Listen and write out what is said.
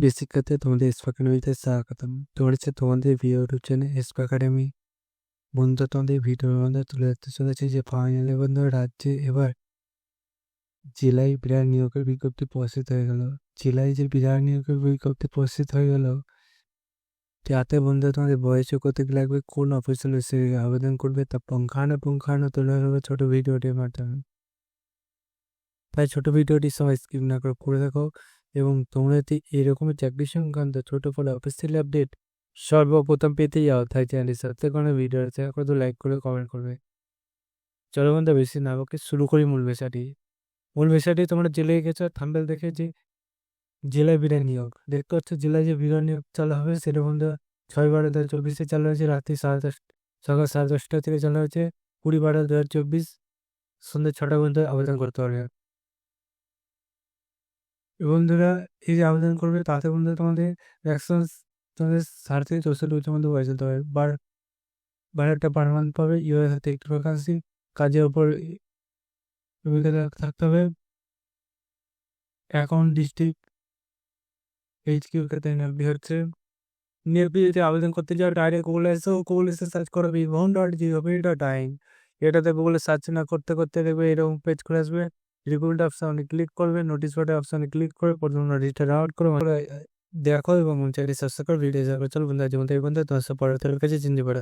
প্রিয় শিক্ষার্থী, তোমাদের স্পোক একাডেমিতে স্বাগতম। তোমাদের প্রিয় ইউটিউব চ্যানেল স্পোক একাডেমি। বন্ধুরা, তোমাদের ভিডিওর মধ্যে তুলে ধরতে চলেছে যে ফাইনালি বন্ধু রাজ্যে এবার জেলায় বিরাট নিয়োগের বিজ্ঞপ্তি প্রকাশিত হয়ে গেল। জেলায় যে বিরাট নিয়োগের বিজ্ঞপ্তি প্রকাশিত হয়ে গেল, যাতে বন্ধুরা তোমাদের বয়সে কত কি লাগবে, কোন অফিসিয়াল ওয়েবসাইটে আবেদন করবে, তা পুঙ্খানুপুঙ্খানু তুলে ধরবে ছোট ভিডিওটির মাধ্যমে। তাই ছোট ভিডিওটি সবাই স্কিপ না করে দেখো, এবং তোমরা যদি এরকমের চাকরি সংক্রান্ত ছোট বড় অফিসিয়াল আপডেট সর্বপ্রথম পেতে যাও, তাই চ্যানেলটি সাবস্ক্রাইব করে ভিডিও করে লাইক করে কমেন্ট করবে। চলো বন্ধু, বেশি না ওকে শুরু করি মূল বিষয়টি তোমরা জেলায় গেছো, থাম্বেল দেখে যে জেলায় বিরাট নিয়োগ দেখতে পাচ্ছ। জেলায় যে বিরাট নিয়োগ চালু হবে সেটা বন্ধু 6/12/2024 চালু হয়েছে। রাত্রি 10:30 সকাল 10:30 থেকে চালু হয়েছে। 20/12/2024 সন্ধ্যে 6টা পর্যন্ত আবেদন করতে পারবে। বন্ধুরা, এই যে আবেদন করবে তাতে বন্ধুরা তোমাদের ভ্যাকসিন তোমাদের 60 থেকে 64 বছর মধ্যে বয়স হতে হবে। একটা পারমানেন্ট পাবে। ইউএস হাতে একটু ভ্যাকান্সি, কাজের উপর অভিজ্ঞতা থাকতে হবে। অ্যাকাউন্ট ডিস্ট্রিক্ট HQ ক্ষেত্রে নিয়োগটি হচ্ছে। নিয়োগটি যদি আবেদন করতে যাও, ডাইরেক্ট গুগলে সার্চ করো bivon.gov.in। এটাতে গুগলে সার্চ না করতে করতে দেখবে এরকম পেজ করে আসবে। রিক্রুট অপশনে ক্লিক করবে, নোটিশ বোর্ডের অপশনে ক্লিক করে প্রথম নোটিশটা ডাউনলোড করো, দেখো এবং চ্যানেলটি সাবস্ক্রাইব করে ভিডিও চল বন্ধু, আজ এই পর্যন্ত। তোমার সাথে পরে কাছে চিনতে পারে।